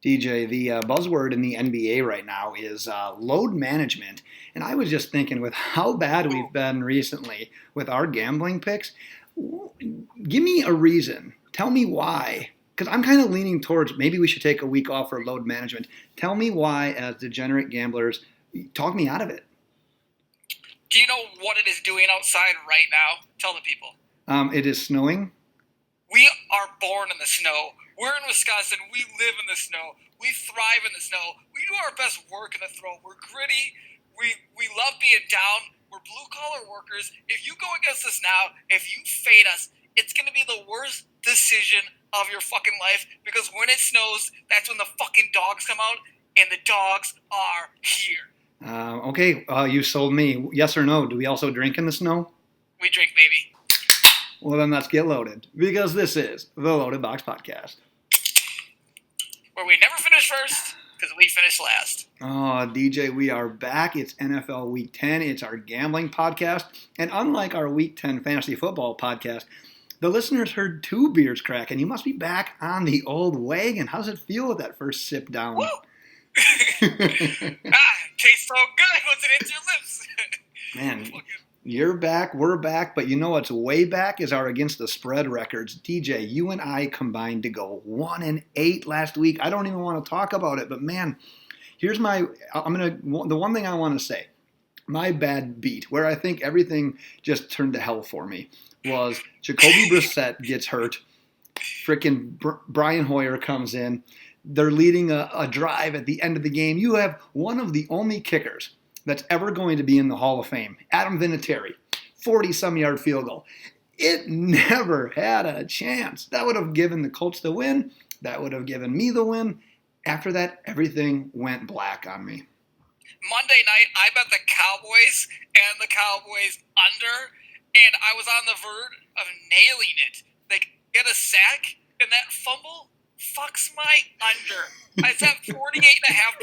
DJ, the buzzword in the NBA right now is load management. And I was just thinking, with how bad we've been recently with our gambling picks, give me a reason. Tell me why. Because I'm kind of leaning towards maybe we should take a week off for load management. Tell me why, as degenerate gamblers, talk me out of it. Do you know what it is doing outside right now? Tell the people. It is snowing. We are born in the snow. We're in Wisconsin. We live in the snow. We thrive in the snow. We do our best work in the throw. We're gritty. We love being down. We're blue-collar workers. If you go against us now, if you fade us, it's going to be the worst decision of your fucking life, because when it snows, that's when the fucking dogs come out, and the dogs are here. Okay, you sold me. Yes or no? Do we also drink in the snow? We drink, baby. Well, then let's get loaded, because this is the Loaded Box Podcast. Where we never finish first, because we finish last. Oh, DJ, we are back. It's NFL Week 10. It's our gambling podcast. And unlike our Week 10 fantasy football podcast, the listeners heard 2 beers crack, and you must be back on the old wagon. How does it feel with that first sip down? Woo! Tastes so good once it hits your lips. Man, you're back, we're back, but you know what's way back is our against the spread records. DJ, you and I combined to go 1-8 last week. I don't even want to talk about it, but man, here's the one thing I want to say. My bad beat, where I think everything just turned to hell for me, was Jacoby Brissett gets hurt. Frickin' Brian Hoyer comes in. They're leading a drive at the end of the game. You have one of the only kickers that's ever going to be in the Hall of Fame, Adam Vinatieri, 40-some-yard field goal. It never had a chance. That would have given the Colts the win. That would have given me the win. After that, everything went black on me. Monday night, I bet the Cowboys and the Cowboys under, and I was on the verge of nailing it. They get a sack, and that fumble fucks my under. I set 48.5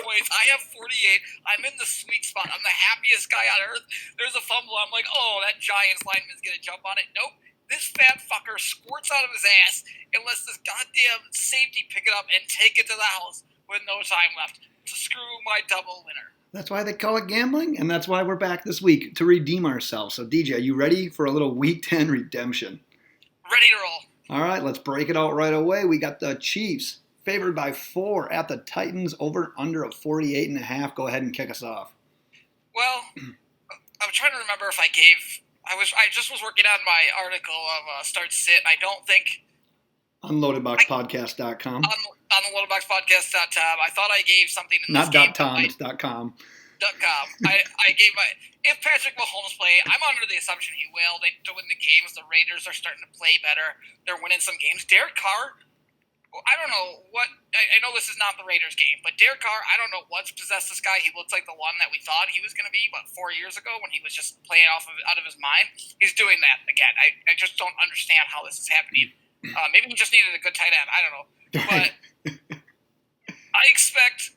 points. I have 48. I'm in the sweet spot. I'm the happiest guy on earth. There's a fumble. I'm like, oh, that Giants lineman's going to jump on it. Nope. This fat fucker squirts out of his ass and lets this goddamn safety pick it up and take it to the house with no time left to screw my double winner. That's why they call it gambling, and that's why we're back this week to redeem ourselves. So, DJ, are you ready for a little Week 10 redemption? Ready to roll. All right, let's break it out right away. We got the Chiefs favored by 4 at the Titans, over under of 48.5. Go ahead and kick us off. Well, I'm trying to remember if I just was working on my article of start sit. I don't think unloadedboxpodcast.com. On the loadedboxpodcast.com. I thought I gave something in this Not game. .com, it's .com. .com. I gave if Patrick Mahomes play, I'm under the assumption he will. They win the games. The Raiders are starting to play better. They're winning some games. Derek Carr, I don't know what. I know this is not the Raiders game, but Derek Carr, I don't know what's possessed this guy. He looks like the one that we thought he was going to be, 4 years ago when he was just playing out of his mind. He's doing that again. I just don't understand how this is happening. Maybe he just needed a good tight end. I don't know. But I expect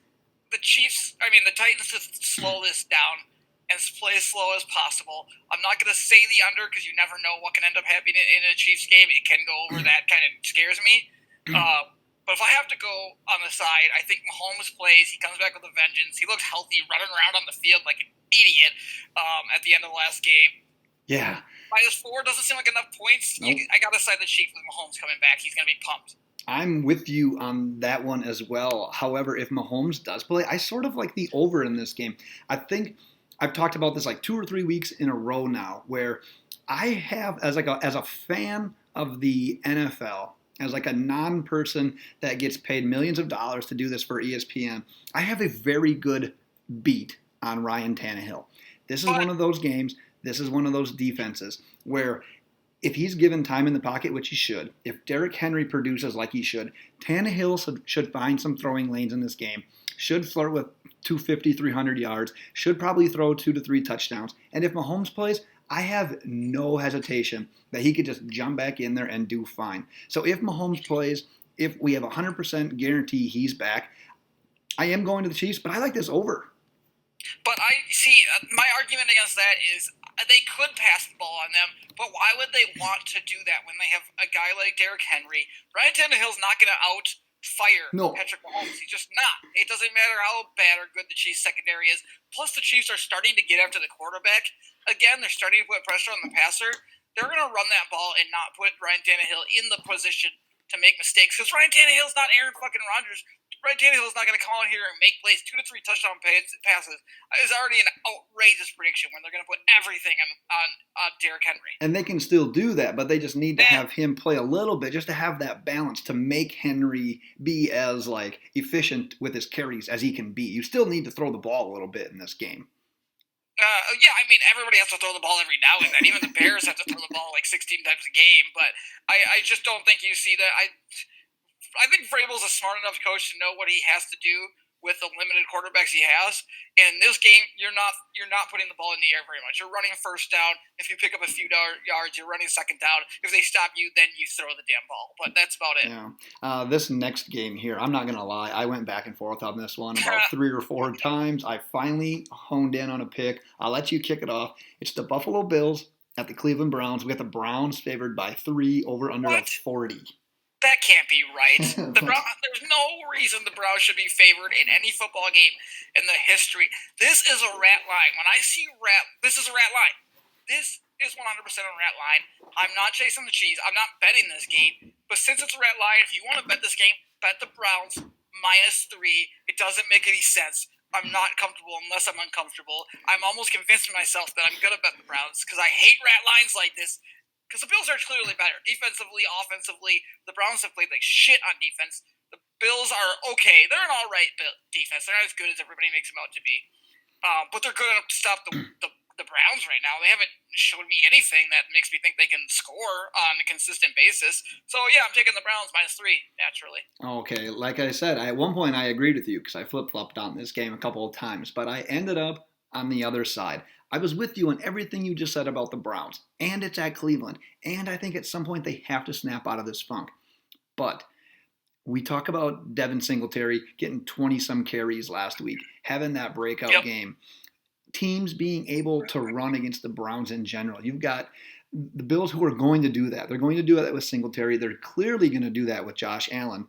the Titans to slow this down and play as slow as possible. I'm not going to say the under because you never know what can end up happening in a Chiefs game. It can go over. That kind of scares me. But if I have to go on the side, I think Mahomes plays. He comes back with a vengeance. He looks healthy, running around on the field like an idiot at the end of the last game. Yeah. -4 doesn't seem like enough points. Nope. I got to side the Chiefs with Mahomes coming back. He's going to be pumped. I'm with you on that one as well. However, if Mahomes does play, I sort of like the over in this game. I think I've talked about this like 2 or 3 weeks in a row now, where I have, as a fan of the NFL, as like a non-person that gets paid millions of dollars to do this for ESPN, I have a very good beat on Ryan Tannehill. This is one of those games, this is one of those defenses where if he's given time in the pocket, which he should, if Derrick Henry produces like he should, Tannehill should find some throwing lanes in this game, should flirt with 250, 300 yards, should probably throw 2 to 3 touchdowns. And if Mahomes plays, I have no hesitation that he could just jump back in there and do fine. So if Mahomes plays, if we have 100% guarantee he's back, I am going to the Chiefs, but I like this over. But I see, my argument against that is they could pass the ball on them, but why would they want to do that when they have a guy like Derrick Henry? Ryan Tannehill's not going to fire No. Patrick Mahomes. He's just not. It doesn't matter how bad or good the Chiefs secondary is. Plus, the Chiefs are starting to get after the quarterback. Again, they're starting to put pressure on the passer. They're going to run that ball and not put Ryan Tannehill in the position to make mistakes. Because Ryan Tannehill's not Aaron fucking Rodgers. Ryan Tannehill's not going to come out here and make plays, 2 to 3 touchdown passes. It's already an outrageous prediction when they're going to put everything on Derrick Henry. And they can still do that, but they just need to have him play a little bit just to have that balance to make Henry be as like efficient with his carries as he can be. You still need to throw the ball a little bit in this game. Yeah, I mean, everybody has to throw the ball every now and then. Even the Bears have to throw the ball like 16 times a game. But I just don't think you see that. I think Vrabel's a smart enough coach to know what he has to do with the limited quarterbacks he has. And in this game, you're not putting the ball in the air very much. You're running first down. If you pick up a few yards, you're running second down. If they stop you, then you throw the damn ball. But that's about it. Yeah. This next game here, I'm not going to lie. I went back and forth on this one about 3 or 4 times. I finally honed in on a pick. I'll let you kick it off. It's the Buffalo Bills at the Cleveland Browns. We got the Browns favored by 3 over under of 40. That can't be right. There's no reason the Browns should be favored in any football game in the history. This is a rat line. When I see this is a rat line. This is 100% a rat line. I'm not chasing the cheese. I'm not betting this game. But since it's a rat line, if you want to bet this game, bet the Browns -3. It doesn't make any sense. I'm not comfortable unless I'm uncomfortable. I'm almost convinced myself that I'm going to bet the Browns because I hate rat lines like this. Because the Bills are clearly better. Defensively, offensively, the Browns have played like shit on defense. The Bills are okay. They're an all-right defense. They're not as good as everybody makes them out to be. But they're good enough to stop the Browns right now. They haven't shown me anything that makes me think they can score on a consistent basis. So, yeah, I'm taking the Browns -3, naturally. Okay, like I said, at one point I agreed with you because I flip-flopped on this game a couple of times. But I ended up on the other side. I was with you on everything you just said about the Browns, and it's at Cleveland, and I think at some point they have to snap out of this funk. But we talk about Devin Singletary getting 20-some carries last week, having that breakout game. Teams being able to run against the Browns in general. You've got the Bills who are going to do that. They're going to do that with Singletary. They're clearly going to do that with Josh Allen.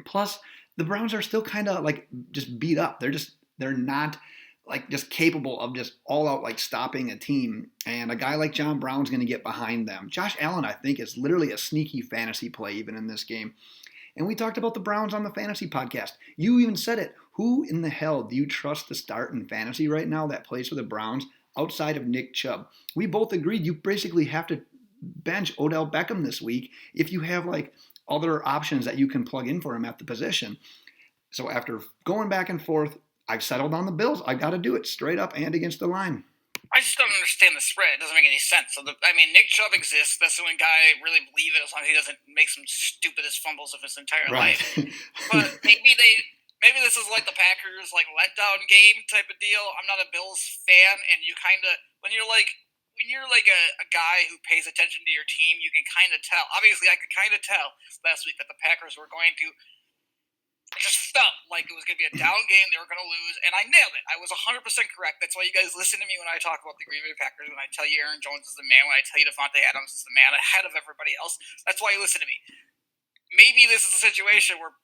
Plus, the Browns are still kind of like just beat up. They're not like just capable of just all out like stopping a team. And a guy like John Brown's going to get behind them. Josh Allen, I think, is literally a sneaky fantasy play even in this game. And we talked about the Browns on the fantasy podcast. You even said it. Who in the hell do you trust to start in fantasy right now that plays for the Browns outside of Nick Chubb? We both agreed you basically have to bench Odell Beckham this week if you have like other options that you can plug in for him at the position. So after going back and forth, I've settled on the Bills. I got to do it straight up and against the line. I just don't understand the spread. It doesn't make any sense. So Nick Chubb exists. That's the only guy I really believe in as long as he doesn't make some stupidest fumbles of his entire life. But maybe this is like the Packers like letdown game type of deal. I'm not a Bills fan, and you kind of when you're like a guy who pays attention to your team, you can kind of tell. Obviously, I could kind of tell last week that the Packers were going to. It just felt like it was going to be a down game. They were going to lose, and I nailed it. I was 100% correct. That's why you guys listen to me when I talk about the Green Bay Packers, when I tell you Aaron Jones is the man, when I tell you Devontae Adams is the man ahead of everybody else. That's why you listen to me. Maybe this is a situation where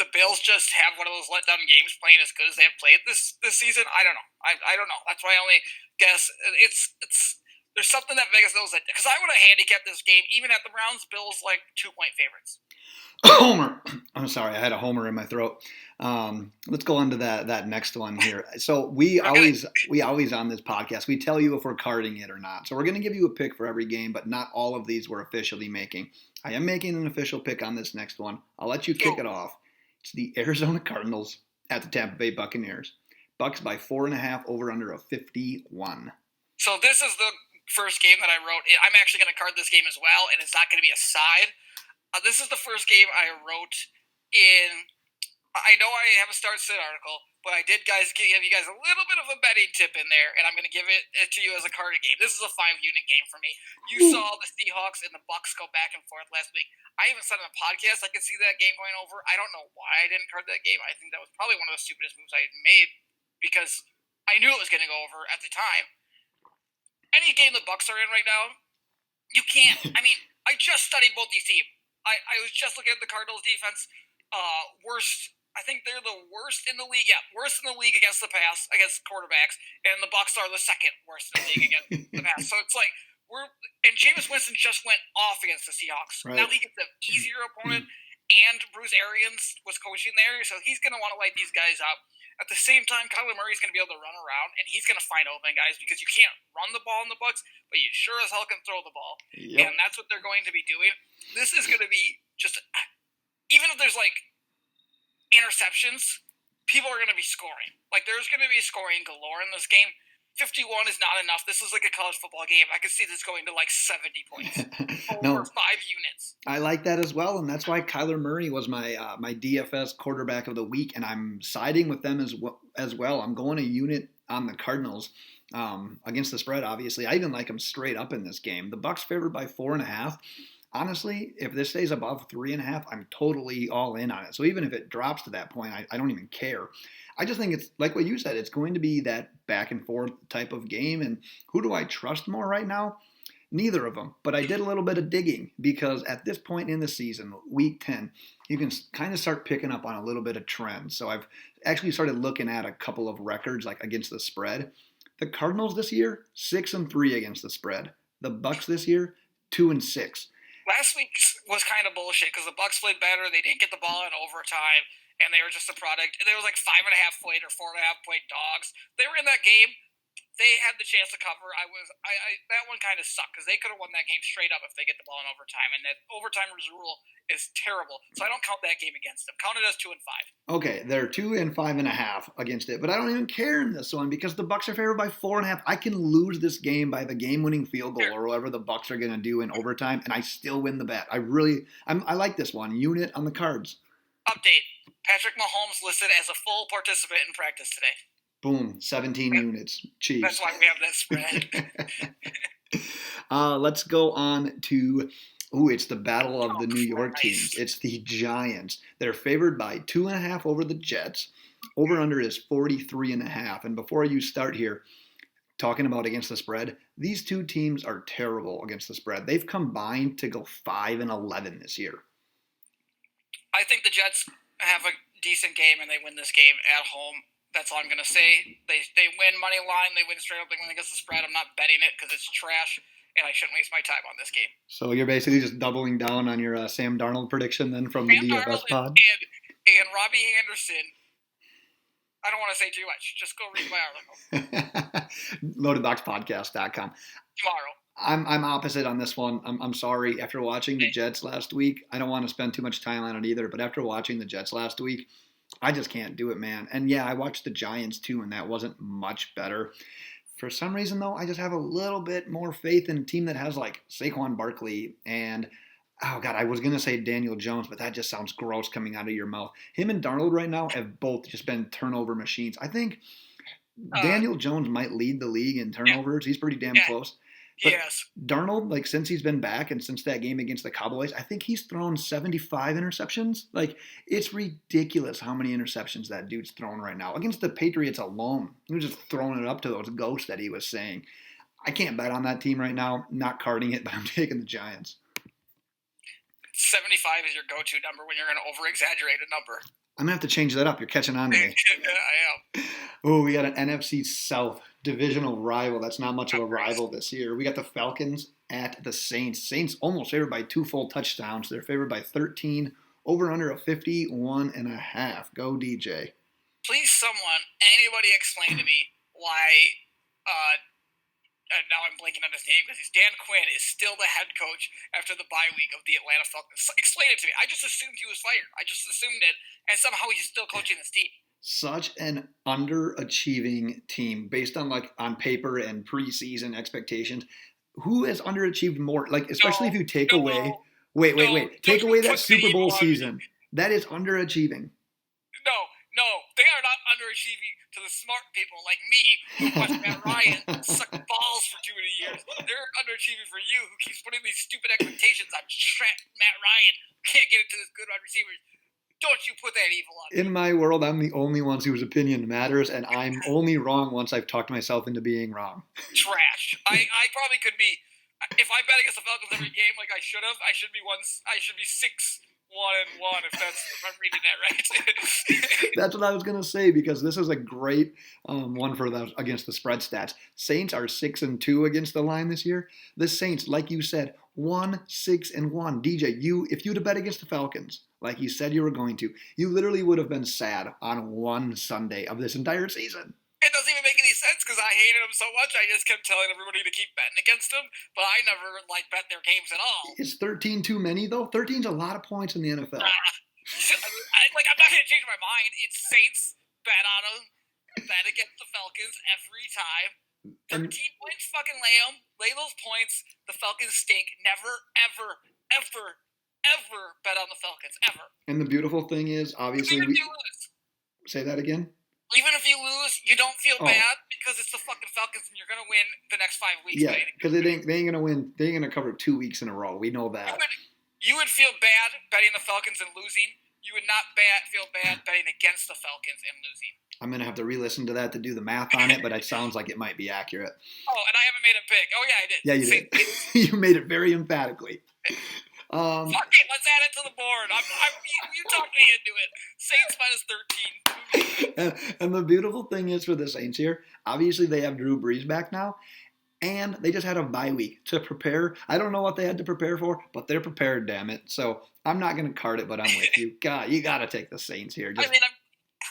the Bills just have one of those letdown games playing as good as they have played this season. I don't know. I don't know. That's why I only guess it's there's something that Vegas knows that because I would have handicapped this game even at the Browns Bills like 2-point favorites. Homer. I'm sorry, I had a homer in my throat. Let's go on to that next one here. So we always on this podcast, we tell you if we're carding it or not. So we're going to give you a pick for every game, but not all of these we're officially making. I am making an official pick on this next one. I'll let you kick it off. It's the Arizona Cardinals at the Tampa Bay Buccaneers. Bucks by 4.5 over under of 51. So this is the first game that I wrote. I'm actually going to card this game as well, and it's not going to be a side. This is the first game I wrote in. I know I have a start-sit article, but I did give you guys a little bit of a betting tip in there, and I'm going to give it to you as a carded game. This is a 5-unit game for me. You saw the Seahawks and the Bucks go back and forth last week. I even said on a podcast I could see that game going over. I don't know why I didn't card that game. I think that was probably one of the stupidest moves I had made because I knew it was going to go over at the time. Any game the Bucks are in right now, you can't. I mean, I just studied both these teams. I was just looking at the Cardinals defense. worst. I think they're the worst in the league. Yeah, worst in the league against the pass, against quarterbacks, and the Bucs are the second worst in the league against the pass. So it's like and Jameis Winston just went off against the Seahawks. Right. Now he gets an easier opponent, and Bruce Arians was coaching there, so he's going to want to light these guys up. At the same time, Kyler Murray's going to be able to run around, and he's going to find open guys because you can't run the ball in the Bucs, but you sure as hell can throw the ball. Yep. And that's what they're going to be doing. This is going to be just, even if there's like interceptions, people are going to be scoring. Like there's going to be scoring galore in this game. 51 is not enough. This is like a college football game. I could see this going to like 70 points over 5 units. I like that as well, and that's why Kyler Murray was my my DFS quarterback of the week, and I'm siding with them as well. I'm going a unit on the Cardinals against the spread. Obviously, I even like them straight up in this game. The Bucs favored by 4.5. Honestly, if this stays above 3.5, I'm totally all in on it. So even if it drops to that point, I don't even care. I just think it's like what you said. It's going to be that back and forth type of game. And who do I trust more right now? Neither of them. But I did a little bit of digging because at this point in the season, week 10, you can kind of start picking up on a little bit of trend. So I've actually started looking at a couple of records like against the spread. The Cardinals this year, 6-3 against the spread. The Bucs this year, 2-6. Last week was kind of bullshit because the Bucs played better. They didn't get the ball in overtime, and they were just a product. They were like 5.5 point or 4.5 point dogs. They were in that game. They had the chance to cover. That one kind of sucked because they could have won that game straight up if they get the ball in overtime. And that overtime rule is terrible, so I don't count that game against them. Count it as 2-5. Okay, they're 2 and 5.5 against it, but I don't even care in this one because the Bucs are favored by 4.5. I can lose this game by the game-winning field goal or whatever the Bucs are going to do in overtime, and I still win the bet. I like this one. Unit on the Cards. Update: Patrick Mahomes listed as a full participant in practice today. Boom, 17 units. Cheese. That's why we have that spread. Let's go on to, it's the battle of the New York teams. It's the Giants. They're favored by 2.5 over the Jets. Over-under is 43.5. And before you start here, talking about against the spread, these two teams are terrible against the spread. They've combined to go 5-11 this year. I think the Jets have a decent game and they win this game at home. That's all I'm going to say. They win money line. They win straight up. They win against the spread. I'm not betting it because it's trash, and I shouldn't waste my time on this game. So you're basically just doubling down on your Sam Darnold prediction then from the DFS pod? And Robbie Anderson. I don't want to say too much. Just go read my article. LoadedBoxPodcast.com. Tomorrow. I'm opposite on this one. I'm sorry. After watching the Jets last week, I don't want to spend too much time on it either, but after watching the Jets last week, I just can't do it, man. And yeah, I watched the Giants too, and that wasn't much better. For some reason, though, I just have a little bit more faith in a team that has like Saquon Barkley and, oh God, I was going to say Daniel Jones, but that just sounds gross coming out of your mouth. Him and Darnold right now have both just been turnover machines. I think Daniel Jones might lead the league in turnovers. He's pretty damn close. But yes. Darnold, like since he's been back and since that game against the Cowboys, I think he's thrown 75 interceptions. Like it's ridiculous how many interceptions that dude's thrown right now. Against the Patriots alone, he was just throwing it up to those ghosts that he was saying. I can't bet on that team right now. Not carding it, but I'm taking the Giants. 75 is your go-to number when you're going to over-exaggerate a number. I'm going to have to change that up. You're catching on to me. I am. Oh, we got an NFC South divisional rival. That's not much of a rival this year. We got the Falcons at the Saints. Saints almost favored by 2 full touchdowns. They're favored by 13. Over under a 51.5. Go DJ. Please, anybody explain to me why, now I'm blanking on his name because Dan Quinn is still the head coach after the bye week of the Atlanta Falcons. Explain it to me. I just assumed he was fired. I just assumed it, and somehow he's still coaching this team. Such an underachieving team based on on paper and preseason expectations. Who has underachieved more? Especially if you take away take away that Super Bowl season. That is underachieving. No, they are not underachieving to the smart people like me who watched Matt Ryan suck balls for too many years. They're underachieving for you who keeps putting these stupid expectations on Matt Ryan who can't get into this good wide receivers. Don't you put that evil on me. In my world, I'm the only one whose opinion matters, and I'm only wrong once I've talked myself into being wrong. Trash. I probably could be. If I bet against the Falcons every game like I should have, I should be 6 1-1, if I'm reading that right. That's what I was gonna say because this is a great one for the against the spread stats. Saints are 6-2 against the line this year. The Saints, like you said, 1-6-1. DJ, if you'd have bet against the Falcons, like you said you were going to, you literally would have been sad on one Sunday of this entire season. It doesn't even make any sense because I hated them so much. I just kept telling everybody to keep betting against them, but I never bet their games at all. Is 13 too many though? 13's a lot of points in the NFL. I'm not going to change my mind. It's Saints, bet on them, bet against the Falcons every time. 13 points, fucking lay them. Lay those points. The Falcons stink. Never, ever, ever, ever bet on the Falcons, ever. And the beautiful thing is, obviously, even if you lose. Say that again? Even if you lose, you don't feel bad because it's the fucking Falcons and you're going to win the next 5 weeks. Yeah, because they ain't going to win. They ain't going to cover 2 weeks in a row. We know that. You would feel bad betting the Falcons and losing. You would not feel bad betting against the Falcons and losing. I'm going to have to re-listen to that to do the math on it, but it sounds like it might be accurate. Oh, and I haven't made a pick. Oh, yeah, I did. Yeah, you did. You made it very emphatically. Fuck it, let's add it to the board. You talked me into it. Saints -13. And the beautiful thing is for the Saints here, obviously they have Drew Brees back now, and they just had a bye week to prepare. I don't know what they had to prepare for, but they're prepared, damn it. So I'm not going to card it, but I'm with you. God, you got to take the Saints here. I mean,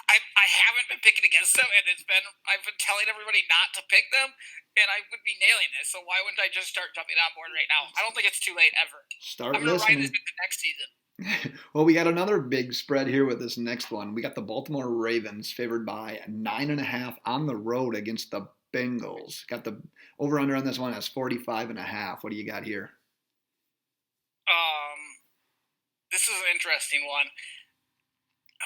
I haven't been picking against them, and I've been telling everybody not to pick them, and I would be nailing this. So why wouldn't I just start jumping on board right now? I don't think it's too late ever. I'm going to ride this into next season. Well, we got another big spread here with this next one. We got the Baltimore Ravens favored by 9.5 on the road against the Bengals. Got the over-under on this one as 45.5. What do you got here? This is an interesting one.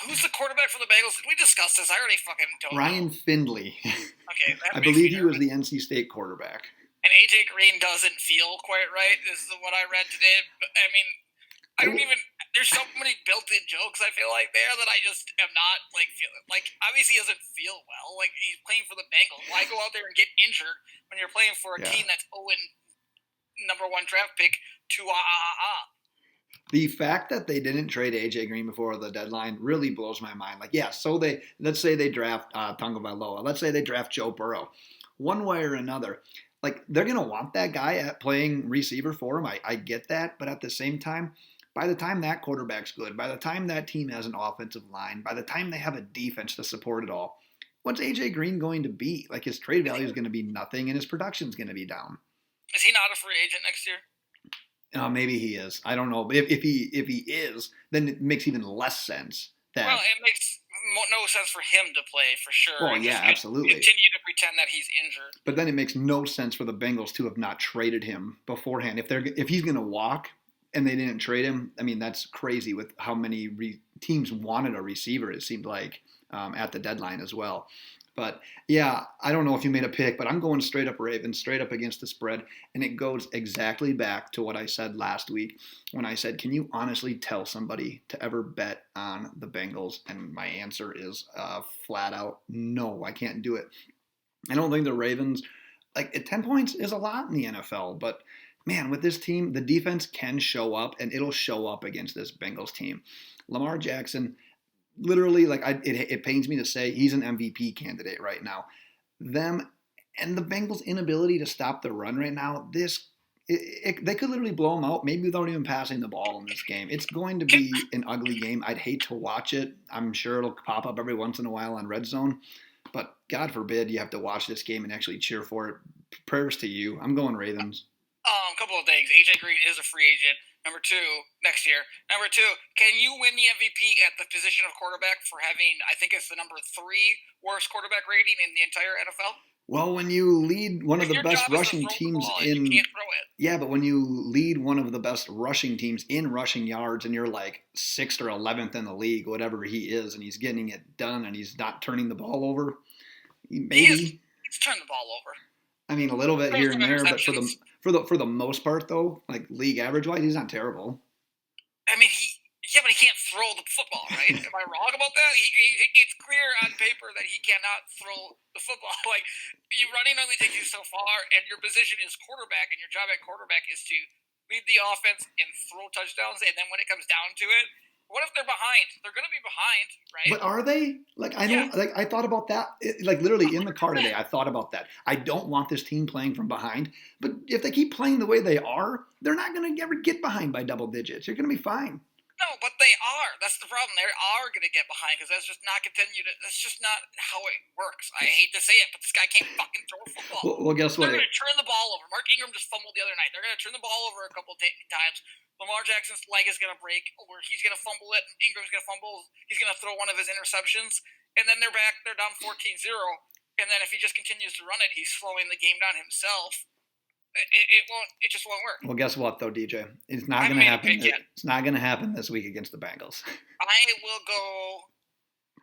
Who's the quarterback for the Bengals? Did we discuss this? I already fucking don't know. Ryan Findlay. Okay. I believe he was the NC State quarterback. And AJ Green doesn't feel quite right, is what I read today. But, I mean, I don't even. There's so many built-in jokes I feel like there that I just am not feeling. Obviously he doesn't feel well. He's playing for the Bengals. Why go out there and get injured when you're playing for a team that's number 1 draft pick to The fact that they didn't trade AJ Green before the deadline really blows my mind. So let's say they draft Tagovailoa. Let's say they draft Joe Burrow. One way or another, they're gonna want that guy at playing receiver for him. I get that, but at the same time, by the time that quarterback's good, by the time that team has an offensive line, by the time they have a defense to support it all, what's AJ Green going to be? His trade value is going to be nothing, and his production's going to be down. Is he not a free agent next year? Maybe he is. I don't know. But if he is, then it makes even less sense. Well, it makes no sense for him to play, for sure. Oh, yeah, absolutely. Continue to pretend that he's injured. But then it makes no sense for the Bengals to have not traded him beforehand. If he's going to walk and they didn't trade him, I mean, that's crazy with how many teams wanted a receiver, it seemed like, at the deadline as well. But, yeah, I don't know if you made a pick, but I'm going straight up Ravens, straight up against the spread. And it goes exactly back to what I said last week when I said, can you honestly tell somebody to ever bet on the Bengals? And my answer is flat out, no, I can't do it. I don't think the Ravens, 10 points is a lot in the NFL. But, man, with this team, the defense can show up, and it'll show up against this Bengals team. Lamar Jackson, literally, it pains me to say, he's an MVP candidate right now. Them and the Bengals' inability to stop the run right now, they could literally blow them out, maybe without even passing the ball in this game. It's going to be an ugly game. I'd hate to watch it. I'm sure it'll pop up every once in a while on Red Zone. But God forbid you have to watch this game and actually cheer for it. Prayers to you. I'm going Ravens. A couple of things. AJ Green is a free agent. Number 2, next year. Number 2, can you win the MVP at the position of quarterback for having, I think it's the number 3 worst quarterback rating in the entire NFL? Well, when you lead one of the best rushing teams in, you can't throw it. Yeah, but when you lead one of the best rushing teams in rushing yards, and you're 6th or 11th in the league, whatever he is, and he's getting it done, and he's not turning the ball over, maybe he's turning the ball over. I mean, a little bit here and there, but for the most part, though, league average wise, he's not terrible. I mean, he can't throw the football, right? Am I wrong about that? It's clear on paper that he cannot throw the football. Running only takes you so far, and your position is quarterback, and your job at quarterback is to lead the offense and throw touchdowns. And then when it comes down to it, What if they're behind? They're going to be behind, right? But are they? Like I know, like I thought about that. Like literally in the car today, I thought about that. I don't want this team playing from behind. But if they keep playing the way they are, they're not going to ever get behind by double digits. You're going to be fine. No, but they are. That's the problem. They are going to get behind because that's just not continue to. That's just not how it works. I hate to say it, but this guy can't fucking throw a football. Well, guess what? They're going to turn the ball over. Mark Ingram just fumbled the other night. They're going to turn the ball over a couple times. Lamar Jackson's leg is going to break, or he's going to fumble it. And Ingram's going to fumble. He's going to throw one of his interceptions, and then they're back. They're down 14-0. And then if he just continues to run it, he's slowing the game down himself. It won't. It just won't work. Well, guess what, though, DJ? It's not going to happen. It's not going to happen this week against the Bengals. I will go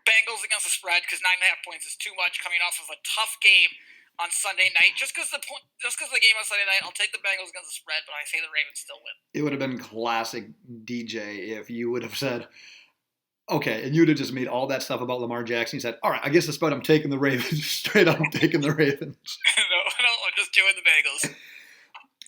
Bengals against the spread because 9.5 points is too much coming off of a tough game on Sunday night. Just because the game on Sunday night, I'll take the Bengals against the spread, but I say the Ravens still win. It would have been classic DJ if you would have said, okay, and you'd have just made all that stuff about Lamar Jackson. You said, all right, I guess the spread, I'm taking the Ravens. Straight up, I'm taking the Ravens. No, I'm just doing the Bengals.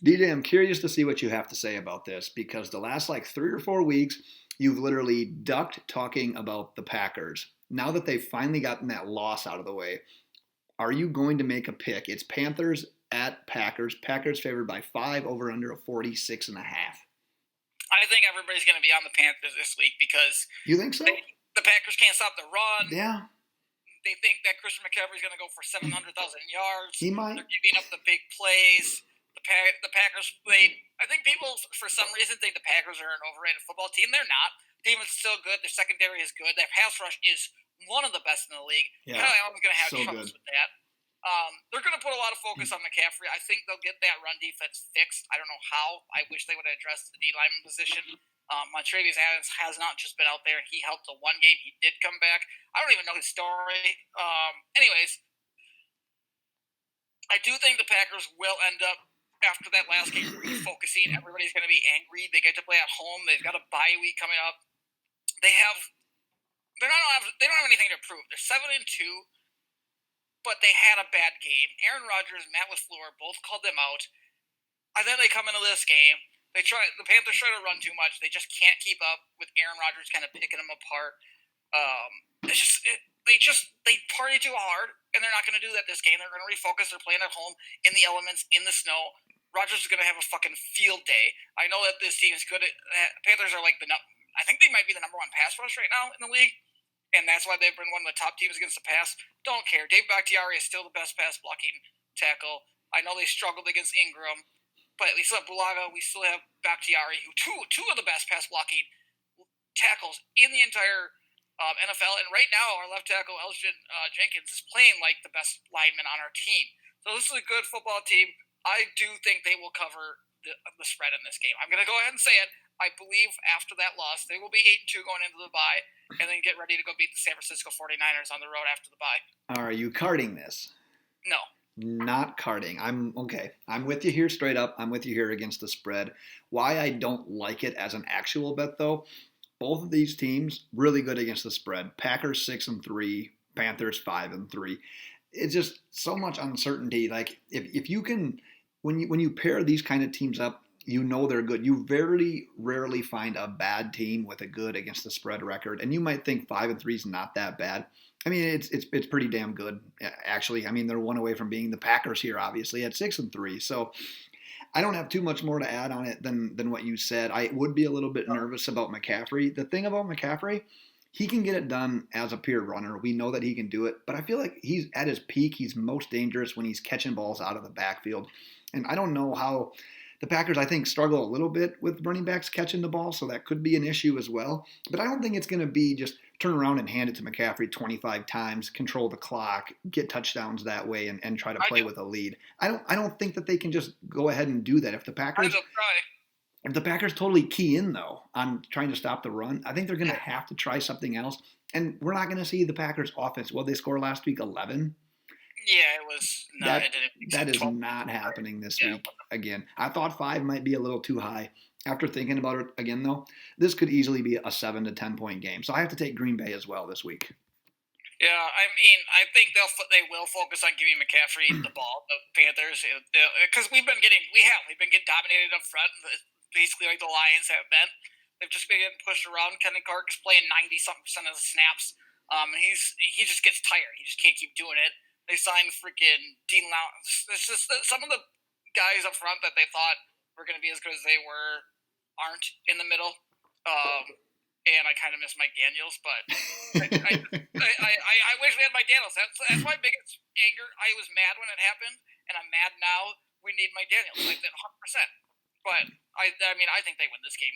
DJ, I'm curious to see what you have to say about this because the last 3 or 4 weeks, you've literally ducked talking about the Packers. Now that they've finally gotten that loss out of the way, are you going to make a pick? It's Panthers at Packers. Packers favored by 5 over under a 46.5. I think everybody's going to be on the Panthers this week because you think so? The Packers can't stop the run. Yeah. They think that Christian McCaffrey's going to go for 700,000 yards. He might. They're giving up the big plays. The Packers played. I think people, for some reason, think the Packers are an overrated football team. They're not. Defense is still good. Their secondary is good. Their pass rush is one of the best in the league. Yeah, Kyle Allen's going to have so troubles good. with that. They're going to put a lot of focus on McCaffrey. I think they'll get that run defense fixed. I don't know how. I wish they would have addressed the D lineman position. Montravius Adams has not just been out there. He helped the one game. He did come back. I don't even know his story. Anyways, I do think the Packers will end up, after that last game, refocusing. Everybody's going to be angry. They get to play at home. They've got a bye week coming up. They don't have anything to prove. They're 7-2, but they had a bad game. Aaron Rodgers and Matt LaFleur both called them out. I think they come into this game. The Panthers try to run too much. They just can't keep up with Aaron Rodgers kind of picking them apart. They party too hard, and they're not going to do that this game. They're going to refocus. They're playing at home in the elements, in the snow. Rodgers is going to have a fucking field day. I know that this team is good at Panthers are I think they might be the number 1 pass rush right now in the league, and that's why they've been one of the top teams against the pass. Don't care. Dave Bakhtiari is still the best pass blocking tackle. I know they struggled against Ingram, but we still have Bulaga. We still have Bakhtiari, who two of the best pass blocking tackles in the entire NFL. And right now, our left tackle, Elgin Jenkins, is playing like the best lineman on our team. So this is a good football team. I do think they will cover the spread in this game. I'm going to go ahead and say it. I believe after that loss, they will be 8-2 going into the bye, and then get ready to go beat the San Francisco 49ers on the road after the bye. Are you carding this? No. Not carding. I'm okay. I'm with you here straight up. I'm with you here against the spread. Why I don't like it as an actual bet, though, both of these teams really good against the spread. Packers 6-3, Panthers 5-3. It's just so much uncertainty. Like if you can, when you pair these kind of teams up, you know they're good. You very rarely find a bad team with a good against the spread record, and you might think 5-3 is not that bad. I mean, it's pretty damn good, actually. I mean, they're one away from being the Packers here, obviously, at 6-3. So I don't have too much more to add on it than what you said. I would be a little bit nervous about McCaffrey. The thing about McCaffrey, he can get it done as a pure runner. We know that he can do it, but I feel like he's at his peak. He's most dangerous when he's catching balls out of the backfield. And I don't know how the Packers, I think, struggle a little bit with running backs catching the ball, so that could be an issue as well. But I don't think it's going to be just turn around and hand it to McCaffrey 25 times, control the clock, get touchdowns that way, and try to play with a lead. I don't think that they can just go ahead and do that. If the Packers totally key in, though, on trying to stop the run, I think they're going to have to try something else. And we're not going to see the Packers offense. Well, they scored last week 11. Yeah, it was not. That is not happening this week again. I thought 5 might be a little too high. After thinking about it again, though, this could easily be a 7 to 10 point game. So I have to take Green Bay as well this week. Yeah, I mean, I think they will focus on giving McCaffrey the ball, the Panthers, because we've been getting dominated up front, basically like the Lions have been. They've just been getting pushed around. Kenny Clark's playing 90-something% of the snaps. And he just gets tired. He just can't keep doing it. They signed freaking Dean Lowndes. It's just some of the guys up front that they thought were going to be as good as they were aren't in the middle. And I kind of miss Mike Daniels, but I wish we had Mike Daniels. That's my biggest anger. I was mad when it happened, and I'm mad now. We need Mike Daniels, like that 100%. But I think they win this game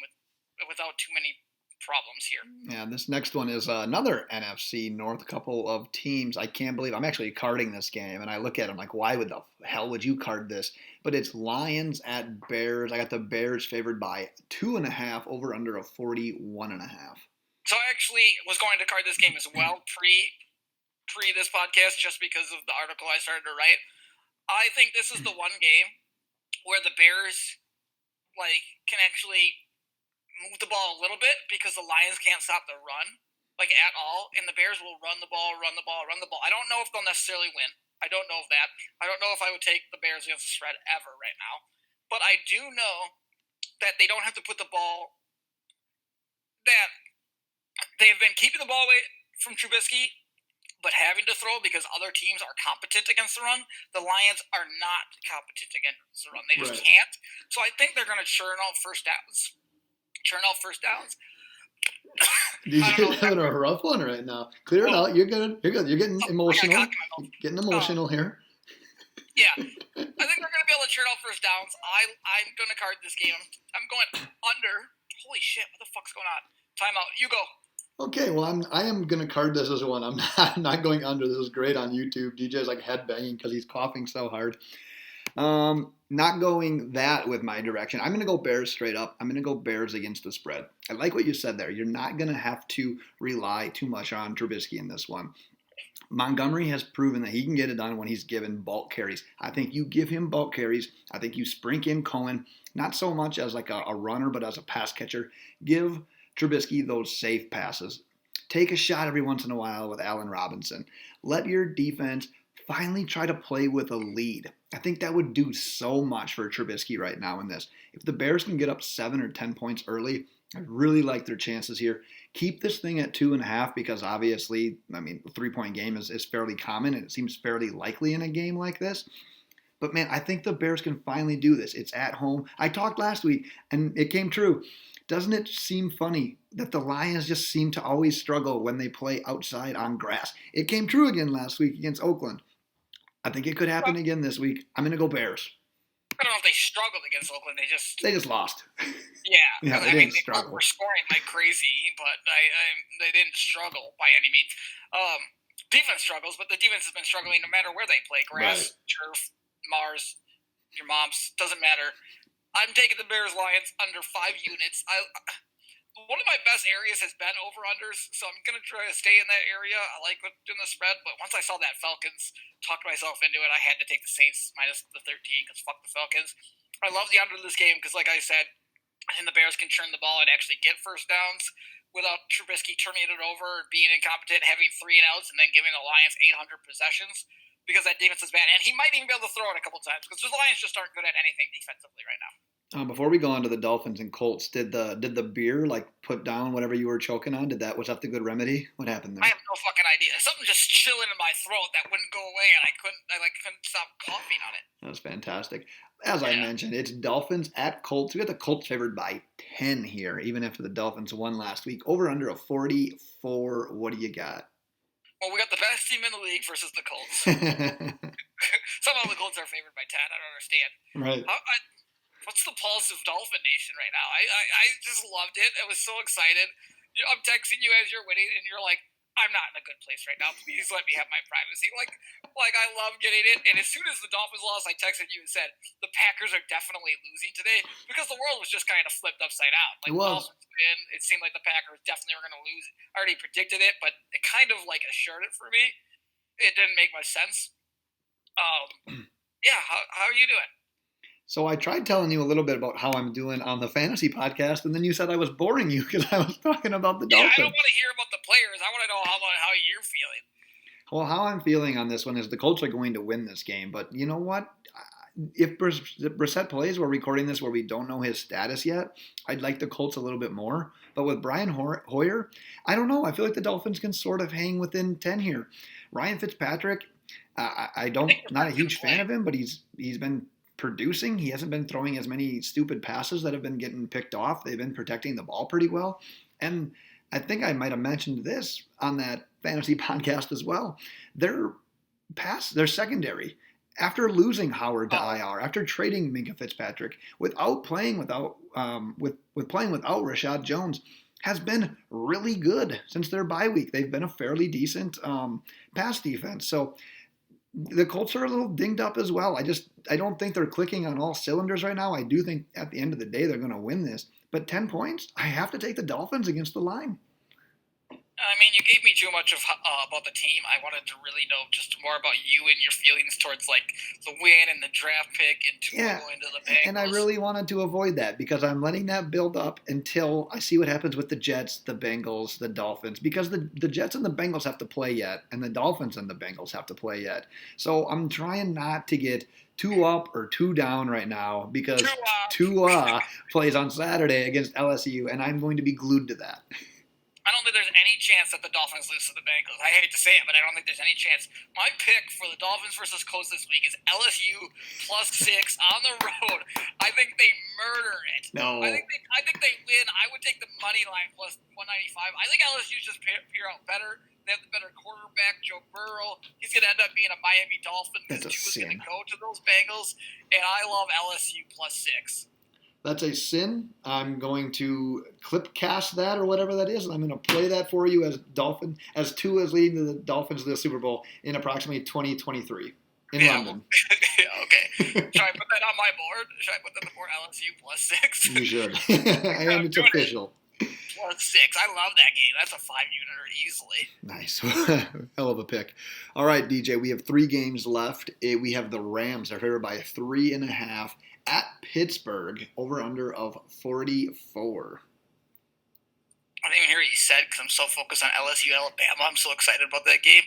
without too many problems here. Yeah, this next one is another NFC North couple of teams. I can't believe I'm actually carding this game, and I look at them like, why would the hell would you card this? But it's Lions at Bears. I got the Bears favored by 2.5 over under of 41.5. So I actually was going to card this game as well pre this podcast just because of the article I started to write. I think this is the one game where the Bears can actually move the ball a little bit because the Lions can't stop the run, at all, and the Bears will run the ball. I don't know if they'll necessarily win. I don't know of that. I don't know if I would take the Bears against the spread ever right now. But I do know that they don't have to put the ball, that they have been keeping the ball away from Trubisky, but having to throw because other teams are competent against the run. The Lions are not competent against the run. They just can't. So I think they're going to churn out first downs. You're having a rough one right now. Clear it out. You're good. You're getting emotional. Getting emotional here. Yeah. I think they're going to be able to churn out first downs. I'm going to card this game. I'm going under. Holy shit. What the fuck's going on? Timeout. You go. Okay, well, I am going to card this as one. I'm not going under. This is great on YouTube. DJ's headbanging because he's coughing so hard. Not going that with my direction. I'm going to go Bears straight up. I'm going to go Bears against the spread. I like what you said there. You're not going to have to rely too much on Trubisky in this one. Montgomery has proven that he can get it done when he's given bulk carries. I think you give him bulk carries. I think you sprinkle in Cohen, not so much as a runner, but as a pass catcher. Give Trubisky those safe passes. Take a shot every once in a while with Allen Robinson. Let your defense finally try to play with a lead. I think that would do so much for Trubisky right now in this. If the Bears can get up 7 or 10 points early, I really like their chances here. Keep this thing at 2.5 because obviously, a 3-point game is fairly common and it seems fairly likely in a game like this. But man, I think the Bears can finally do this. It's at home. I talked last week and it came true. Doesn't it seem funny that the Lions just seem to always struggle when they play outside on grass? It came true again last week against Oakland. I think it could happen again this week. I'm going to go Bears. I don't know if they struggled against Oakland. They just lost. Yeah. They didn't struggle. They were scoring like crazy, but they didn't struggle by any means. Defense struggles, but the defense has been struggling no matter where they play. Grass, turf, Mars, your mom's, doesn't matter. I'm taking the Bears-Lions under 5 units. One of my best areas has been over-unders, so I'm going to try to stay in that area. I like doing the spread, but once I saw that Falcons, talked myself into it. I had to take the Saints minus the 13 because fuck the Falcons. I love the under of this game because, like I said, I think the Bears can turn the ball and actually get first downs without Trubisky turning it over, being incompetent, having 3 and outs, and then giving the Lions 800 possessions because that defense is bad. And he might even be able to throw it a couple times because the Lions just aren't good at anything defensively right now. Before we go on to the Dolphins and Colts, did the beer put down whatever you were choking on? Was that the good remedy? What happened there? I have no fucking idea. Something just chilling in my throat that wouldn't go away, and I couldn't stop coughing on it. That was fantastic. As I mentioned, it's Dolphins at Colts. We got the Colts favored by 10 here, even after the Dolphins won last week. Over under of 44. What do you got? Well, we got the best team in the league versus the Colts. Somehow the Colts are favored by 10. I don't understand. Right. What's the pulse of Dolphin Nation right now? I just loved it. I was so excited. I'm texting you as you're winning, and you're like, I'm not in a good place right now. Please let me have my privacy. Like I love getting it. And as soon as the Dolphins lost, I texted you and said, the Packers are definitely losing today because the world was just kind of flipped upside down. It was. It seemed like the Packers definitely were going to lose. I already predicted it, but it kind of assured it for me. It didn't make much sense. Yeah, how are you doing? So I tried telling you a little bit about how I'm doing on the fantasy podcast, and then you said I was boring you because I was talking about the Dolphins. I don't want to hear about the players. I want to know how you're feeling. Well, how I'm feeling on this one is the Colts are going to win this game, but you know what? if Brissett plays, we're recording this where we don't know his status yet. I'd like the Colts a little bit more. But with Brian Hoyer, I don't know. I feel like the Dolphins can sort of hang within 10 here. Ryan Fitzpatrick, not a huge fan of him, but he's been producing. He hasn't been throwing as many stupid passes that have been getting picked off. They've been protecting the ball pretty well. And I think I might have mentioned this on that fantasy podcast as well. Their secondary, after losing Howard to IR, after trading Minka Fitzpatrick, playing without Rashad Jones, has been really good since their bye week. They've been a fairly decent pass defense. So the Colts are a little dinged up as well. I don't think they're clicking on all cylinders right now. I do think at the end of the day they're going to win this. But 10 points, I have to take the Dolphins against the line. I mean, you gave me too much about the team. I wanted to really know just more about you and your feelings towards like the win and the draft pick and going to the Bengals. And I really wanted to avoid that because I'm letting that build up until I see what happens with the Jets, the Bengals, the Dolphins. Because the Jets and the Bengals have to play yet, and the Dolphins and the Bengals have to play yet. So I'm trying not to get too up or too down right now because Tua plays on Saturday against LSU, and I'm going to be glued to that. I don't think there's any chance that the Dolphins lose to the Bengals. I hate to say it, but I don't think there's any chance. My pick for the Dolphins versus Colts this week is LSU +6 on the road. I think they murder it. No. I think they win. I would take the money line +195. I think LSU's just peer out better. They have the better quarterback, Joe Burrow. He's going to end up being a Miami Dolphin because Tua's going to go to those Bengals, and I love LSU +6. That's a sin. I'm going to clip cast that or whatever that is, and I'm going to play that for you as Tua is leading the Dolphins to the Super Bowl in approximately 2023 in London. Okay. Should I put that on my board? Should I put that on the board? LSU +6? You should. And it's official. +6. I love that game. That's a 5-uniter easily. Nice. Hell of a pick. All right, DJ, we have 3 games left. We have the Rams. They're favored by 3.5 at Pittsburgh, over-under of 44. I didn't even hear what you said because I'm so focused on LSU Alabama. I'm so excited about that game.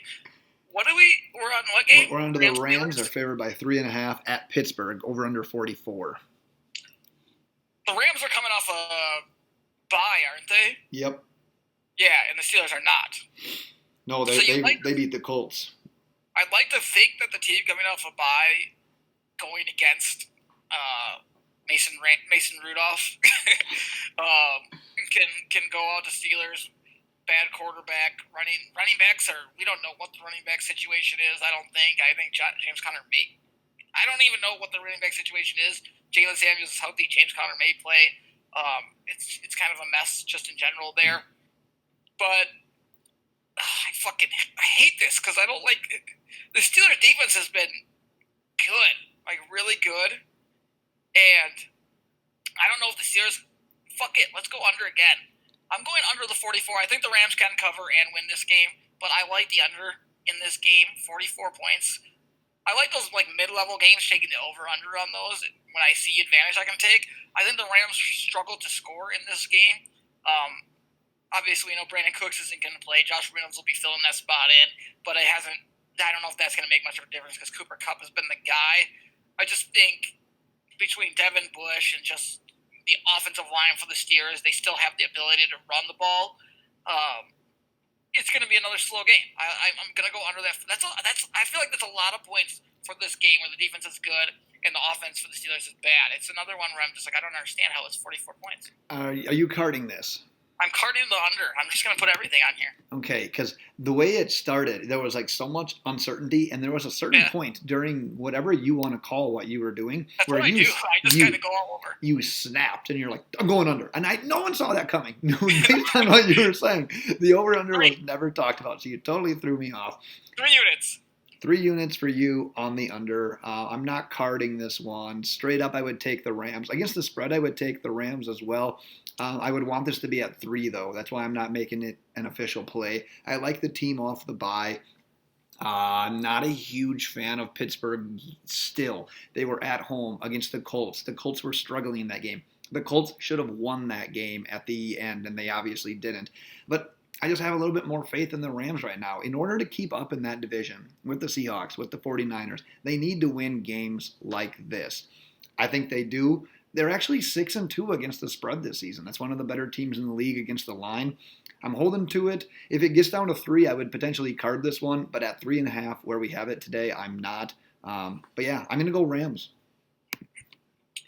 We're on what game? We're on to the Rams. They're favored by 3.5 at Pittsburgh, over-under 44. The Rams are coming off a bye, aren't they? Yep. Yeah, and the Steelers are not. No, they beat the Colts. I'd like to think that the team coming off a bye going against Mason Rudolph can go out to Steelers. Bad quarterback, running backs we don't know what the running back situation is. I think James Conner I don't even know what the running back situation is. Jalen Samuels is healthy. James Conner may play. It's kind of a mess just in general there. But I hate this because I don't like the Steelers defense has been good, like really good. And I don't know if the Steelers, let's go under again. I'm going under the 44. I think the Rams can cover and win this game, but I like the under in this game, 44 points. I like those like mid-level games, taking the over-under on those when I see advantage I can take. I think the Rams struggle to score in this game. Obviously, Brandon Cooks isn't going to play. Josh Reynolds will be filling that spot in, but I don't know if that's going to make much of a difference because Cooper Kupp has been the guy. I just think between Devin Bush and just the offensive line for the Steelers, they still have the ability to run the ball. It's going to be another slow game. I'm going to go under that. I feel like that's a lot of points for this game where the defense is good and the offense for the Steelers is bad. It's another one where I'm just like, I don't understand how it's 44 points. Are you carding this? I'm carding the under. I'm just going to put everything on here. Okay, because the way it started, there was like so much uncertainty, and there was a certain point during whatever you want to call what you were doing. That's where what I do. I just kind of go all over. You snapped, and you're like, I'm going under. And no one saw that coming. Based on what you were saying. The over-under was never talked about, so you totally threw me off. 3 units. 3 units for you on the under. I'm not carding this one. Straight up, I would take the Rams. Against the spread, I would take the Rams as well. I would want this to be at 3, though. That's why I'm not making it an official play. I like the team off the bye. I'm not a huge fan of Pittsburgh still. They were at home against the Colts. The Colts were struggling in that game. The Colts should have won that game at the end, and they obviously didn't. But I just have a little bit more faith in the Rams right now. In order to keep up in that division with the Seahawks, with the 49ers, they need to win games like this. I think they do. They're actually 6-2 against the spread this season. That's one of the better teams in the league against the line. I'm holding to it. If it gets down to 3, I would potentially card this one, but at 3.5, where we have it today, I'm not. But yeah, I'm going to go Rams.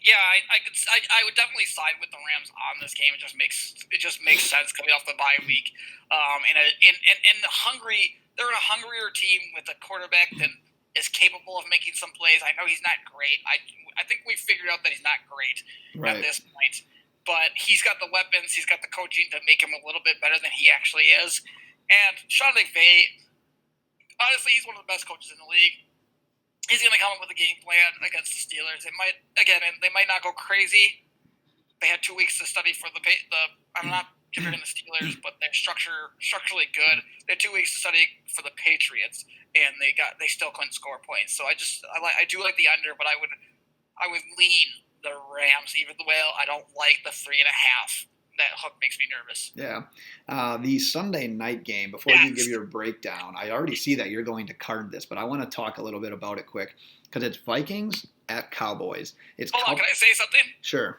Yeah, I would definitely side with the Rams on this game. It just makes sense coming off the bye week. And they're a hungrier team with a quarterback that is capable of making some plays. I know he's not great. I think we figured out that he's not great at this point, but he's got the weapons, he's got the coaching to make him a little bit better than he actually is. And Sean McVay, honestly, he's one of the best coaches in the league. He's going to come up with a game plan against the Steelers. They might not go crazy. They had 2 weeks to study for I'm not comparing the Steelers, but they're structurally good. They had 2 weeks to study for the Patriots, and they still couldn't score points. So I do like the under, but I would lean the Rams, even though I don't like the 3.5. That hook makes me nervous. Yeah. The Sunday night game, before you give your breakdown, I already see that you're going to card this, but I want to talk a little bit about it quick because it's Vikings at Cowboys. Hold on, can I say something? Sure.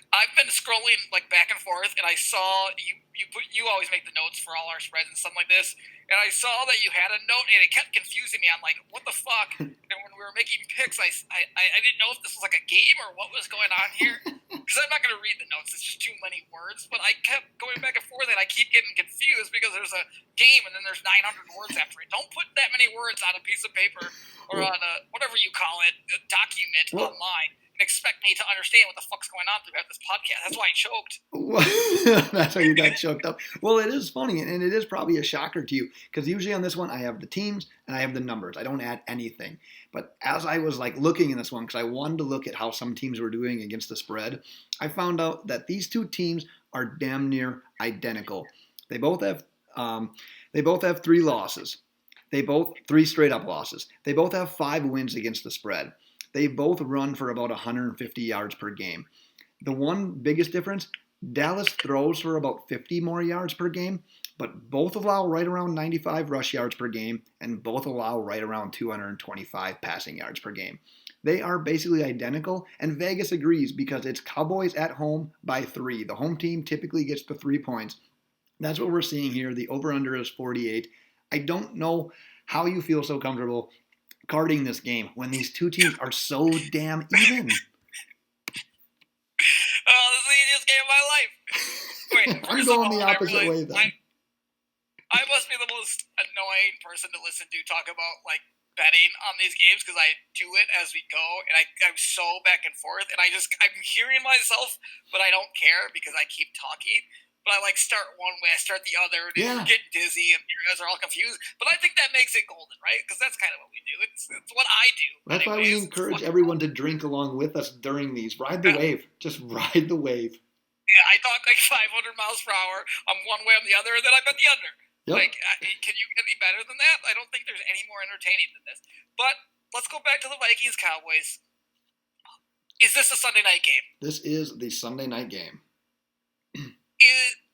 I've been scrolling back and forth, and I saw you always make the notes for all our spreads and stuff like this, and I saw that you had a note, and it kept confusing me. I'm like, what the fuck? And when we were making picks, I didn't know if this was like a game or what was going on here, because I'm not going to read the notes. It's just too many words, but I kept going back and forth, and I keep getting confused because there's a game, and then there's 900 words after it. Don't put that many words on a piece of paper or on a, whatever you call it, a document online. Expect me to understand what the fuck's going on throughout this podcast. That's why I choked. That's why you got choked up. Well, it is funny, and it is probably a shocker to you, because usually on this one, I have the teams and I have the numbers. I don't add anything. But as I was looking in this one, because I wanted to look at how some teams were doing against the spread, I found out that these two teams are damn near identical. They both have 3 losses. 3 straight up losses. They both have 5 wins against the spread. They both run for about 150 yards per game. The one biggest difference, Dallas throws for about 50 more yards per game, but both allow right around 95 rush yards per game, and both allow right around 225 passing yards per game. They are basically identical, and Vegas agrees because it's Cowboys at home by 3. The home team typically gets the 3 points. That's what we're seeing here. The over-under is 48. I don't know how you feel so comfortable carding this game when these two teams are so damn even. Oh, this is the easiest game of my life. Wait, I'm going the opposite way then. I must be the most annoying person to listen to talk about betting on these games because I do it as we go, and I'm so back and forth, and I'm hearing myself, but I don't care because I keep talking. But I start one way, I start the other, and you get dizzy, and you guys are all confused. But I think that makes it golden, right? Because that's kind of what we do. It's what I do. That's why we encourage everyone to drink along with us during these. Ride the wave. Just ride the wave. Yeah, I talk 500 miles per hour. I'm one way, I'm the other, and then I bet the under. Yep. Can you get any better than that? I don't think there's any more entertaining than this. But let's go back to the Vikings-Cowboys. Is this a Sunday night game? This is the Sunday night game.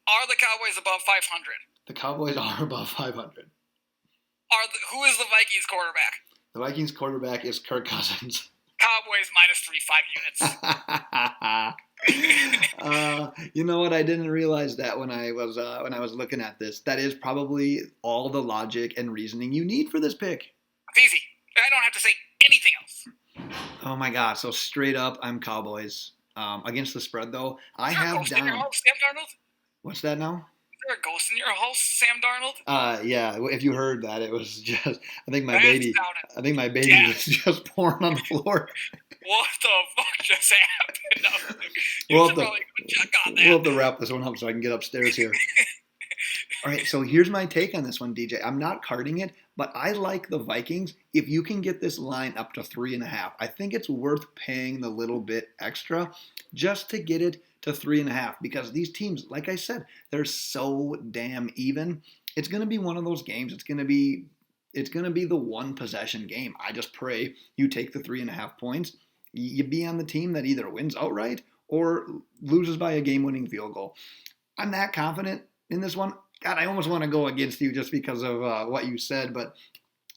Are the Cowboys above 500? The Cowboys are above 500. Who is the Vikings quarterback? The Vikings quarterback is Kirk Cousins. Cowboys -3, 5 units. You know what? I didn't realize that when I was looking at this. That is probably all the logic and reasoning you need for this pick. It's easy. I don't have to say anything else. Oh my God! So straight up, I'm Cowboys. Against the spread, though, I have ghost in your house, Sam Darnold? What's that now? Is there a ghost in your house, Sam Darnold? Yeah. If you heard that, it was just. I think my baby was just pouring on the floor. What the fuck just happened? We'll have to wrap this one up so I can get upstairs here. All right, so here's my take on this one, DJ. I'm not carding it, but I like the Vikings. If you can get this line up to 3.5, I think it's worth paying the little bit extra just to get it to 3.5 because these teams, like I said, they're so damn even. It's going to be one of those games. It's going to be the one possession game. I just pray you take the 3.5 points. You be on the team that either wins outright or loses by a game-winning field goal. I'm that confident in this one. God, I almost want to go against you just because of what you said, but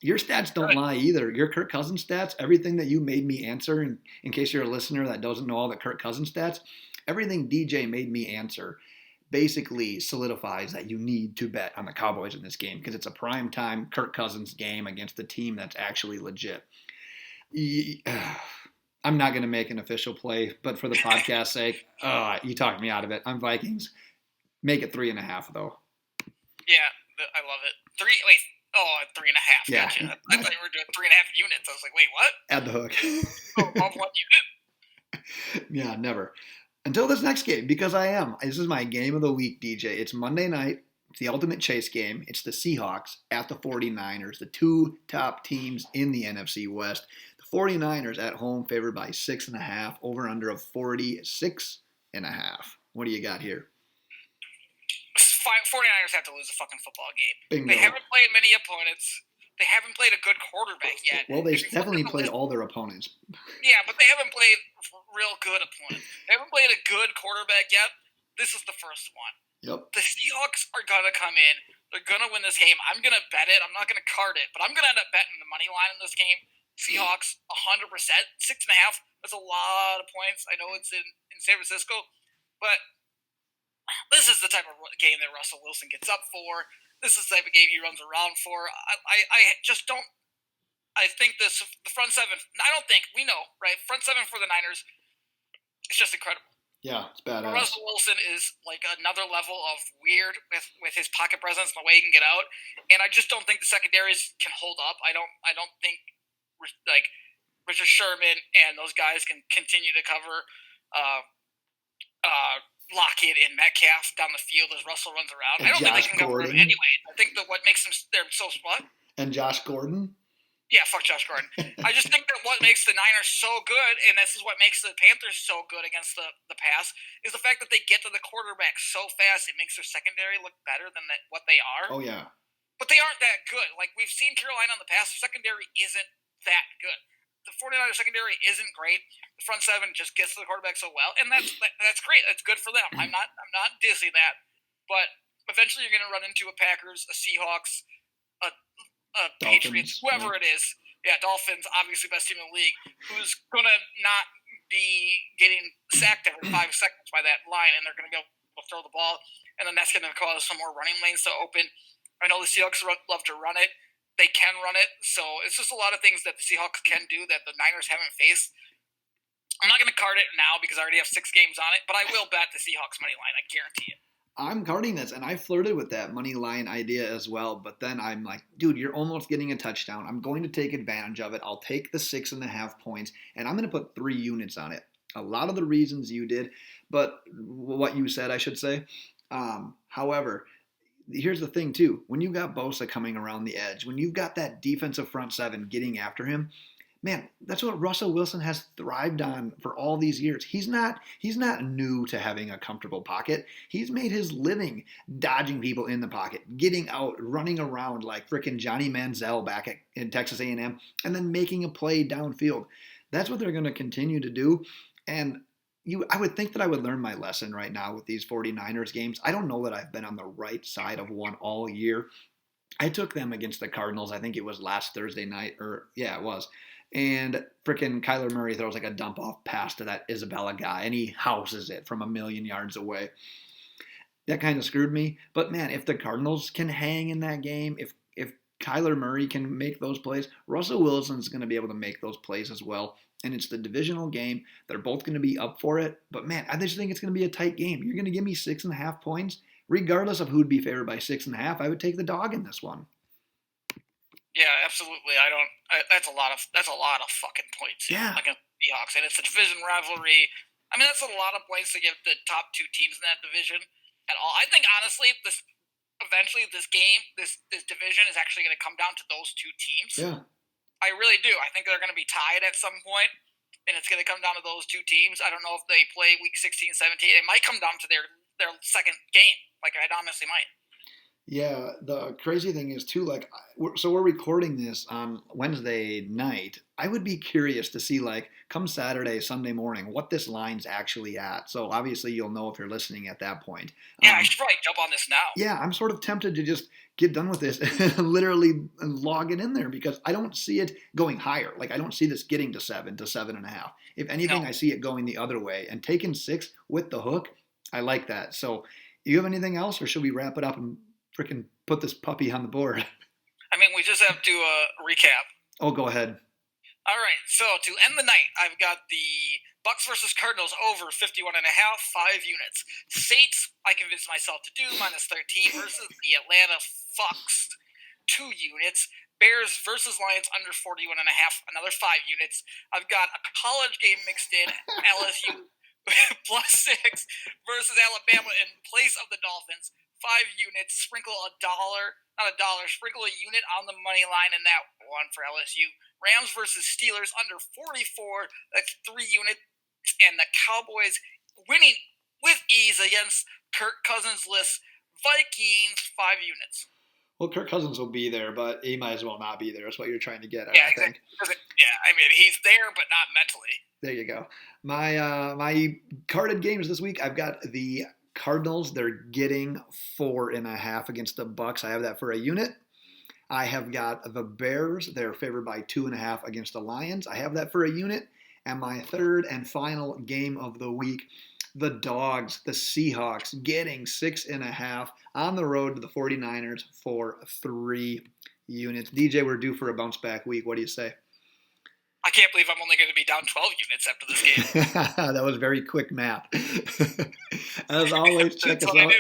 your stats don't lie either. Your Kirk Cousins stats, everything that you made me answer, in case you're a listener that doesn't know all the Kirk Cousins stats, everything DJ made me answer basically solidifies that you need to bet on the Cowboys in this game because it's a prime time Kirk Cousins game against a team that's actually legit. I'm not going to make an official play, but for the podcast's sake, you talked me out of it. I'm Vikings. Make it 3.5 though. Yeah, I love it. 3.5. Yeah. Gotcha. I thought you were doing 3.5 units. I was like, wait, what? Add the hook. Above 1 unit? Yeah, never. Until this next game, because I am. This is my game of the week, DJ. It's Monday night. It's the ultimate chase game. It's the Seahawks at the 49ers, the two top teams in the NFC West. The 49ers at home favored by 6.5, over under of 46.5. What do you got here? 49ers have to lose a fucking football game. Bingo. They haven't played many opponents. They haven't played a good quarterback yet. Well, they've definitely played all their opponents. Yeah, but they haven't played real good opponents. They haven't played a good quarterback yet. This is the first one. Yep. The Seahawks are going to come in. They're going to win this game. I'm going to bet it. I'm not going to card it, but I'm going to end up betting the money line in this game. Seahawks, 100%. 6.5. That's a lot of points. I know it's in San Francisco, but this is the type of game that Russell Wilson gets up for. This is the type of game he runs around for. I just don't. I think the front seven. I don't think we know, right? Front seven for the Niners. It's just incredible. Yeah, it's badass. Russell Wilson is like another level of weird with his pocket presence and the way he can get out. And I just don't think the secondaries can hold up. I don't think like Richard Sherman and those guys can continue to cover. Lockett and Metcalf down the field as Russell runs around. And I don't think they can cover him anyway. I think that what makes them they're so what? And Josh Gordon? Yeah, fuck Josh Gordon. I just think that what makes the Niners so good, and this is what makes the Panthers so good against the pass, is the fact that they get to the quarterback so fast. It makes their secondary look better than what they are. Oh, yeah. But they aren't that good. Like, we've seen Carolina in the past. Their secondary isn't that good. The 49ers secondary isn't great. The front seven just gets to the quarterback so well, and that's great. That's good for them. I'm not dissing that, but eventually you're going to run into a Packers, a Seahawks, a Patriots, whoever it is. Yeah, Dolphins, obviously best team in the league, who's going to not be getting sacked every 5 seconds by that line, and they're going to go throw the ball, and then that's going to cause some more running lanes to open. I know the Seahawks love to run it. They can run it, so it's just a lot of things that the Seahawks can do that the Niners haven't faced. I'm not going to card it now because I already have 6 games on it, but I will bet the Seahawks money line. I guarantee it. I'm carding this, and I flirted with that money line idea as well, but then I'm like, dude, you're almost getting a touchdown. I'm going to take advantage of it. I'll take the 6.5 points, and I'm going to put 3 units on it. A lot of the reasons you did, but what you said, I should say. However, here's the thing, too. When you got Bosa coming around the edge, when you've got that defensive front seven getting after him, man, that's what Russell Wilson has thrived on for all these years. He's not new to having a comfortable pocket. He's made his living dodging people in the pocket, getting out, running around like frickin' Johnny Manziel back in Texas A&M, and then making a play downfield. That's what they're going to continue to do. And I would think that I would learn my lesson right now with these 49ers games. I don't know that I've been on the right side of one all year. I took them against the Cardinals. I think it was last Thursday night, it was. And frickin' Kyler Murray throws like a dump-off pass to that Isabella guy, and he houses it from 1,000,000 yards away. That kind of screwed me. But, man, if the Cardinals can hang in that game, if Kyler Murray can make those plays, Russell Wilson's going to be able to make those plays as well. And it's the divisional game. They're both going to be up for it. But, man, I just think it's going to be a tight game. You're going to give me 6.5 points? Regardless of who'd be favored by 6.5, I would take the dog in this one. Yeah, absolutely. That's a lot of fucking points. Yeah. Against the Seahawks, and it's a division rivalry. I mean, that's a lot of points to give the top 2 teams in that division at all. I think honestly, this division is actually going to come down to those 2 teams. Yeah. I really do. I think they're going to be tied at some point, and it's going to come down to those 2 teams. I don't know if they play week 16, 17. It might come down to their second game. Like, it honestly might. Yeah, the crazy thing is too, like, so we're recording this on Wednesday night. I would be curious to see, like, come Saturday, Sunday morning, what this line's actually at. So obviously you'll know if you're listening at that point. Yeah, I should probably jump on this now. Yeah, I'm sort of tempted to just get done with this and literally log it in there because I don't see it going higher. Like, I don't see this getting to 7 to 7.5. If No. anything, I see it going the other way and taking 6 with the hook. I like that. So, you have anything else, or should we wrap it up and freaking put this puppy on the board? I mean, we just have to recap. Oh, go ahead. All right, so to end the night, I've got the Bucks versus Cardinals over 51.5, 5 units. Saints, I convinced myself to do, -13 versus the Atlanta Fox, 2 units. Bears versus Lions under 41.5, another 5 units. I've got a college game mixed in, LSU +6 versus Alabama in place of the Dolphins. 5 units, sprinkle a dollar, not a dollar, sprinkle a unit on the money line in that one for LSU. Rams versus Steelers under 44, that's 3 units. And the Cowboys winning with ease against Kirk Cousins' list. Vikings, 5 units. Well, Kirk Cousins will be there, but he might as well not be there. That's what you're trying to get at, Yeah, I think. Yeah, I mean, he's there, but not mentally. There you go. My carded games this week, I've got the Cardinals. They're getting 4.5 against the Bucks. I have that for a unit. I have got the Bears. They're favored by 2.5 against the Lions. I have that for a unit. And my third and final game of the week, the Dogs, the Seahawks, getting 6.5 on the road to the 49ers for 3 units. DJ, we're due for a bounce back week. What do you say? I can't believe I'm only going to be down 12 units after this game. That was very quick math. As always, check us out.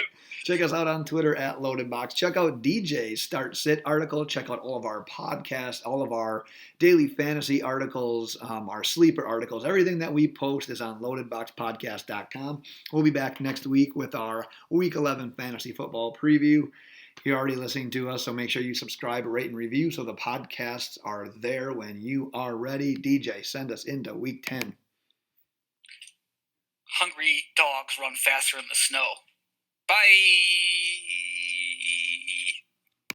Check us out on Twitter at LoadedBox. Check out DJ's Start Sit article. Check out all of our podcasts, all of our daily fantasy articles, our sleeper articles. Everything that we post is on loadedboxpodcast.com. We'll be back next week with our Week 11 fantasy football preview. You're already listening to us, so make sure you subscribe, rate, and review so the podcasts are there when you are ready. DJ, send us into Week 10. Hungry dogs run faster in the snow. Bye.